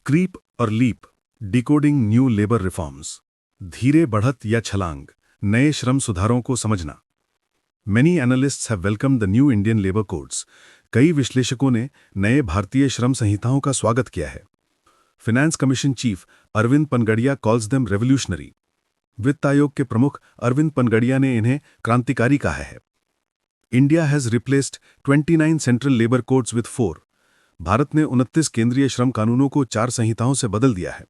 Creep और leap, decoding new labour reforms. धीरे बढ़त या छलांग, नए श्रम सुधारों को समझना। Many analysts have welcomed the new Indian labor codes. कई विश्लेषकों ने नए भारतीय श्रम संहिताओं का स्वागत किया है। Finance commission chief Arvind Panagariya calls them revolutionary. वित्त आयोग के प्रमुख अरविंद पनगड़िया ने इन्हें क्रांतिकारी कहा है। India has replaced 29 central labour codes with 4। Bharat ने 29 केंद्रीय श्रम कानूनों को 4 संहिताओं से बदल दिया है।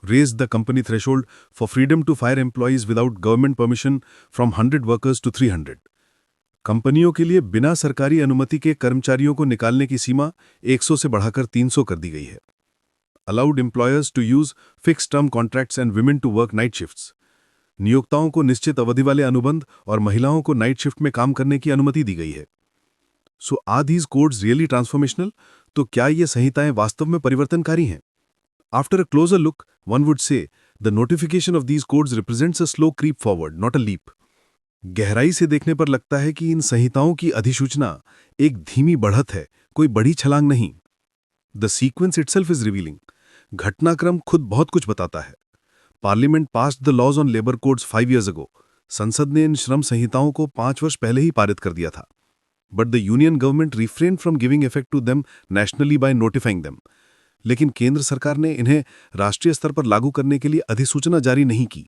Raise the company threshold for freedom to fire employees without government permission from 100 workers to 300। कंपनियों के लिए बिना सरकारी अनुमति के कर्मचारियों को निकालने की सीमा 100 से बढ़ाकर 300 कर दी गई है। Allowed employers to use fixed term contracts and women to work night shifts. नियोक्ताओं को निश्चित अवधि वाले अनुबंध और महिलाओं को नाइट शिफ्ट में काम करने की अनुमति दी गई है। So are these codes really transformational? तो क्या ये संहिताएं वास्तव में परिवर्तनकारी हैं? After a closer look, one would say the notification of these codes represents a slow creep forward, not a leap. गहराई से देखने पर लगता है कि इन संहिताओं की अधिसूचना एक धीमी बढ़त है, कोई बड़ी छलांग नहीं। The sequence itself is revealing. घटनाक्रम खुद बहुत कुछ बताता है। Parliament passed the laws on labour codes 5 years ago। संसद ने इन श्रम संहिताओं को 5 वर्ष पहले ही पारित कर दिया था। But the union government refrained from giving effect to them nationally by notifying them. लेकिन केंद्र सरकार ने इन्हें राष्ट्रीय स्तर पर लागू करने के लिए अधिसूचना जारी नहीं की।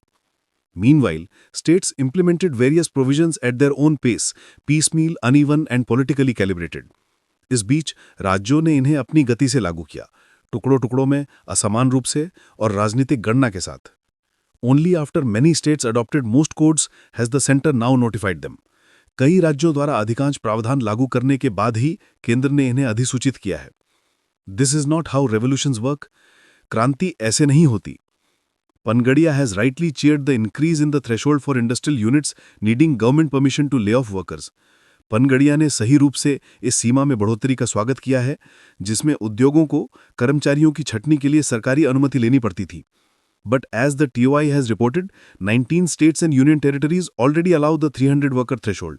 Meanwhile, states implemented various provisions at their own pace, piecemeal, uneven and politically calibrated. इस बीच राज्यों ने इन्हें अपनी गति से लागू किया, टुकड़ों टुकड़ों में, असमान रूप से और राजनीतिक गणना के साथ। Only after many states adopted most codes has the centre now notified them. कई राज्यों द्वारा अधिकांश प्रावधान लागू करने के बाद ही केंद्र ने इन्हें अधिसूचित किया है। This is not how revolutions work. क्रांति ऐसे नहीं होती। Panagariya has rightly cheered the increase in the threshold for industrial units needing government permission to lay off workers. Panagariya ने सही रूप से इस सीमा में बढ़ोतरी का स्वागत किया है, जिसमें उद्योगों को कर्मचारियों की छंटनी के लिए सरकारी अनुमति लेनी पड़ती थी। But as the TOI has reported, 19 states and union territories already allow the 300 worker threshold.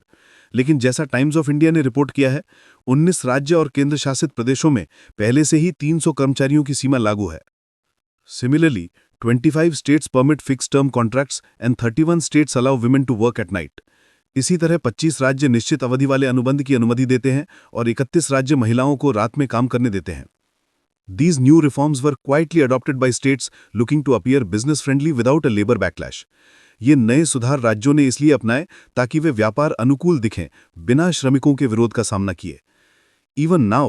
लेकिन जैसा टाइम्स ऑफ इंडिया ने रिपोर्ट किया है, 19 राज्य और केंद्र शासित प्रदेशों में पहले से ही 300 कर्मचारियों की सीमा लागू है। Similarly, 25 states permit fixed term contracts and 31 states allow women to work at night. इसी तरह 25 राज्य निश्चित अवधि वाले अनुबंध की अनुमति देते हैं और 31 राज्य महिलाओं को रात में काम करने देते हैं। These new reforms were quietly adopted by states looking to appear business-friendly without a labor backlash. ये नए सुधार राज्यों ने इसलिए अपनाए ताकि वे व्यापार अनुकूल दिखें, बिना श्रमिकों के विरोध का सामना किए। Even now,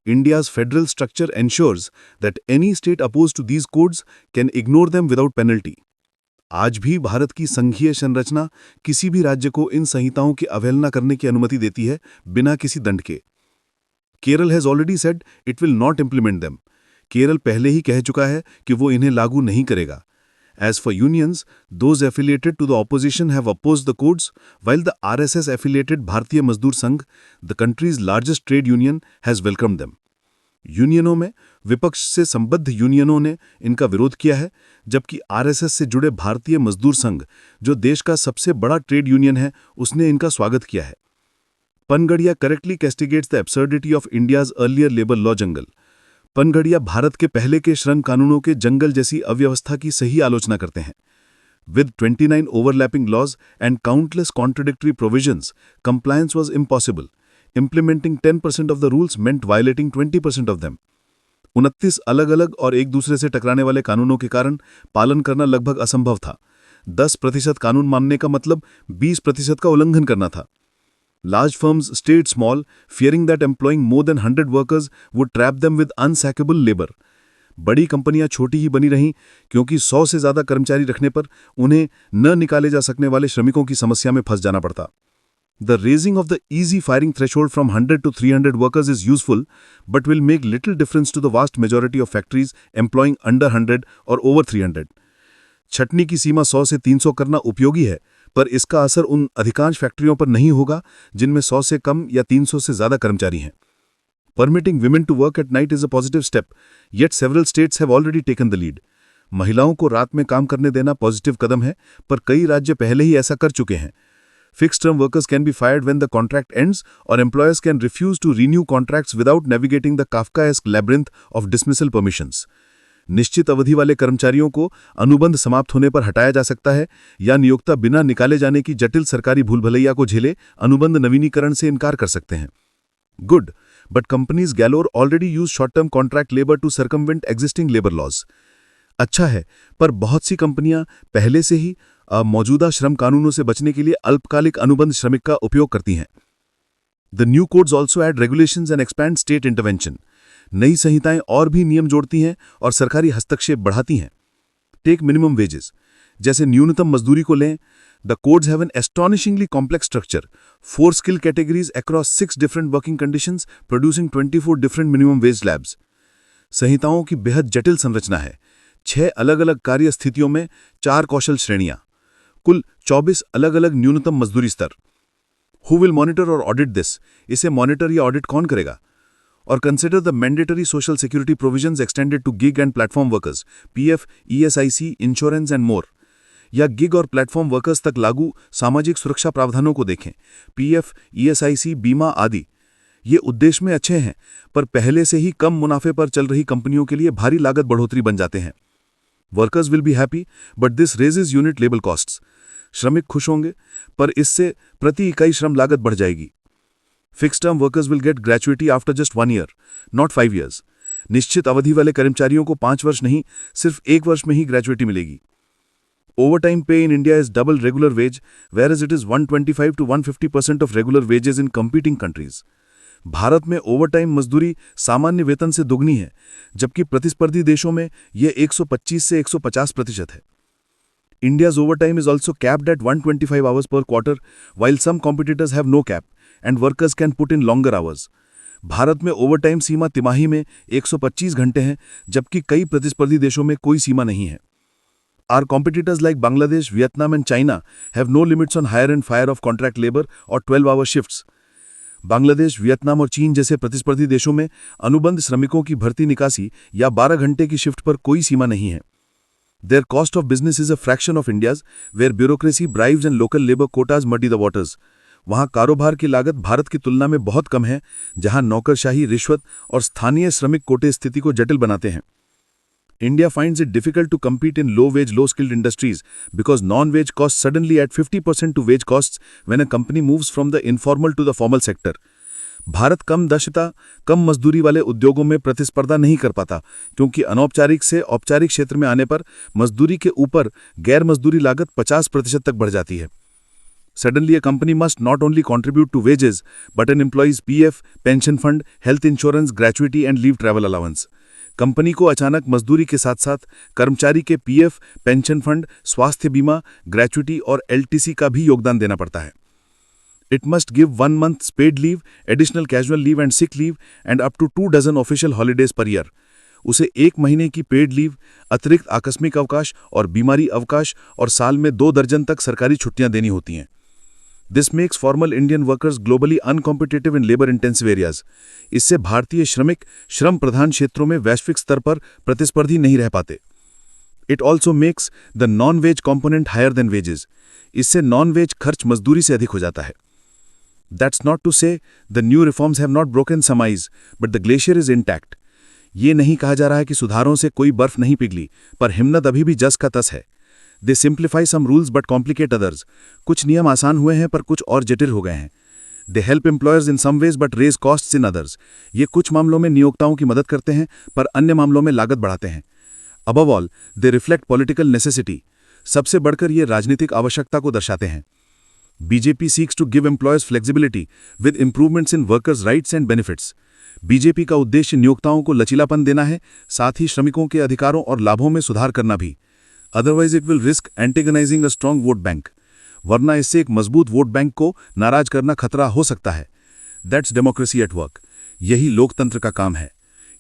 India's federal structure ensures that any state opposed to these codes can ignore them without penalty. आज भी भारत की संघीय संरचना किसी भी राज्य को इन संहिताओं की अवहेलना करने की अनुमति देती है, बिना किसी दंड के। Kerala has already said it will not implement them. Kerala पहले ही कह चुका है कि वो इन्हें लागू नहीं करेगा। As for unions, those affiliated to the opposition have opposed the codes, while the RSS-affiliated भारतीय मजदूर संघ, the country's largest trade union, has welcomed them. यूनियनों में विपक्ष से संबद्ध यूनियनों ने इनका विरोध किया है, जबकि RSS से जुड़े भारतीय मजदूर संघ, जो देश का सबसे बड़ा ट्रेड यूनियन है, उसने इनका स्वागत किया है। Panagariya correctly castigates the absurdity of India's earlier labour law jungle. Panagariya भारत के पहले के श्रम कानूनों के जंगल जैसी अव्यवस्था की सही आलोचना करते हैं। With 29 overlapping laws and countless contradictory provisions, compliance was impossible. Implementing 10% of the rules meant violating 20% of them. 29 अलग अलग और एक दूसरे से टकराने वाले कानूनों के कारण पालन करना लगभग असंभव था। 10% कानून मानने का मतलब 20% का उल्लंघन करना था। Large firms stayed small, fearing that employing more than 100 workers would trap them with unsackable labor. बड़ी कंपनियां छोटी ही बनी रहीं क्योंकि 100 से ज़्यादा कर्मचारी रखने पर उन्हें न निकाले जा सकने वाले श्रमिकों की समस्या में फंस जाना पड़ता। The raising of the easy firing threshold from 100 to 300 workers is useful, but will make little difference to the vast majority of factories employing under 100 or over 300. छटनी की सीमा 100 से 300 करना उपयोगी है, पर इसका असर उन अधिकांश फैक्ट्रियों पर नहीं होगा जिनमें 100 से कम या 300 से ज़्यादा कर्मचारी हैं। Permitting women to work at night is a positive step, yet several states have already taken the lead. महिलाओं को रात में काम करने देना पॉजिटिव कदम है, पर कई राज्य पहले ही ऐसा कर चुके हैं। Fixed term workers can be fired when the contract ends, or employers can refuse to renew contracts without navigating the Kafkaesque labyrinth of dismissal permissions. निश्चित अवधि वाले कर्मचारियों को अनुबंध समाप्त होने पर हटाया जा सकता है या नियोक्ता बिना निकाले जाने की जटिल सरकारी भूलभुलैया को झेले अनुबंध नवीनीकरण से इनकार कर सकते हैं। Good, but companies galore already use short term contract labour to circumvent existing labour laws. अच्छा है, पर बहुत सी कंपनियां पहले से ही मौजूदा श्रम कानूनों से बचने के लिए अल्पकालिक अनुबंध श्रमिक का उपयोग करती हैं। The new codes also add regulations and expand state intervention. नई संहिताएं और भी नियम जोड़ती हैं और सरकारी हस्तक्षेप बढ़ाती हैं। टेक मिनिमम वेजेस, जैसे न्यूनतम मजदूरी को लें। The codes have an astonishingly complex structure, 4 skill categories across 6 different working conditions, producing 24 different minimum wage slabs. संहिताओं की बेहद जटिल संरचना है। 6 अलग अलग कार्य स्थितियों में 4 कौशल श्रेणियां, कुल 24 अलग अलग न्यूनतम मजदूरी स्तर। हु विल मॉनिटर और ऑडिट दिस? इसे मॉनिटर या ऑडिट कौन करेगा? और consider the mandatory social security provisions extended to gig and platform workers, PF, ESIC, insurance and more. या गिग और प्लेटफॉर्म वर्कर्स तक लागू सामाजिक सुरक्षा प्रावधानों को देखें, पीएफ, ईएसआईसी, बीमा आदि। ये उद्देश्य में अच्छे हैं, पर पहले से ही कम मुनाफे पर चल रही कंपनियों के लिए भारी लागत बढ़ोतरी बन जाते हैं। Workers will be happy, but this raises unit labour costs. श्रमिक खुश होंगे, पर इससे प्रति इकाई श्रम लागत बढ़ जाएगी। Fixed term workers will get gratuity after just 1 year, not 5 years. निश्चित अवधि वाले कर्मचारियों को 5 वर्ष नहीं, सिर्फ 1 वर्ष में ही ग्रेचुइटी मिलेगी। Overtime pay in India is double regular wage, whereas it is 125 to 150% of regular wages in competing countries. Bharat में ओवरटाइम मजदूरी सामान्य वेतन से दुगनी है, जबकि प्रतिस्पर्धी देशों में यह 125 से 150% है। India's overtime is also capped at 125 hours per quarter, while some competitors have no cap, and workers can put in longer hours. Bharat में ओवरटाइम सीमा तिमाही में 125 घंटे है, जबकि कई प्रतिस्पर्धी देशों में कोई सीमा नहीं है। Our competitors like Bangladesh, Vietnam and China have no limits on hire and fire of contract labor or 12-hour shifts. Bangladesh, Vietnam और चीन जैसे प्रतिस्पर्धी देशों में अनुबंध श्रमिकों की भर्ती निकासी या 12 घंटे की शिफ्ट पर कोई सीमा नहीं है। Their cost of business is a fraction of India's, where bureaucracy, bribes and local labor quotas muddy the waters. वहाँ कारोबार की लागत भारत की तुलना में बहुत कम है, जहाँ नौकरशाही, रिश्वत और स्थानीय श्रमिक कोटे स्थिति को जटिल बनाते हैं। India finds it difficult to compete in low-wage, low-skilled industries because non-wage costs suddenly add 50% to wage costs when a company moves from the informal to the formal sector. Bharat कम दक्षता, कम मजदूरी वाले उद्योगों में प्रतिस्पर्धा नहीं कर पाता, क्योंकि अनौपचारिक से औपचारिक क्षेत्र में आने पर मजदूरी के ऊपर गैर मजदूरी लागत 50% तक बढ़ जाती है। Suddenly, a company must not only contribute to wages, but an employee's PF, pension fund, health insurance, gratuity and leave travel allowance. Company को अचानक मजदूरी के साथ साथ कर्मचारी के पीएफ, पेंशन फंड, स्वास्थ्य बीमा, ग्रेचुइटी और एलटीसी का भी योगदान देना पड़ता है। It must give 1 month's paid leave, additional casual leave and sick leave and up to 2 dozen official holidays per year. उसे 1 महीने की पेड लीव, अतिरिक्त आकस्मिक अवकाश और बीमारी अवकाश और साल में 2 दर्जन तक सरकारी छुट्टियां देनी होती हैं। This makes formal Indian workers globally uncompetitive in labour intensive areas. इससे भारतीय श्रमिक श्रम प्रधान क्षेत्रों में वैश्विक स्तर पर प्रतिस्पर्धी नहीं रह पाते। It also makes the non wage component higher than wages. इससे नॉन वेज खर्च मजदूरी से अधिक हो जाता है। That's not to say the new reforms have not broken some ice, but the glacier is intact. ये नहीं कहा जा रहा है कि सुधारों से कोई बर्फ नहीं पिघली, पर हिम्मत अभी भी जस का तस है। They simplify some rules but complicate others. कुछ नियम आसान हुए हैं, पर कुछ और जटिल हो गए हैं। They help employers in some ways but raise costs in others. ये कुछ मामलों में नियोक्ताओं की मदद करते हैं, पर अन्य मामलों में लागत बढ़ाते हैं। Above all, they reflect political necessity. सबसे बढ़कर ये राजनीतिक आवश्यकता को दर्शाते हैं। BJP seeks to give employers flexibility with improvements in workers rights and benefits. BJP का उद्देश्य नियोक्ताओं को लचीलापन देना है, साथ ही श्रमिकों के अधिकारों और लाभों में सुधार करना भी। Otherwise it will risk antagonising a strong vote bank. वरना इससे एक मजबूत वोट बैंक को नाराज करना खतरा हो सकता है। That's democracy at work. यही लोकतंत्र का काम है।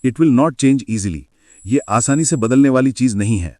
It will not change easily. ये आसानी से बदलने वाली चीज नहीं है।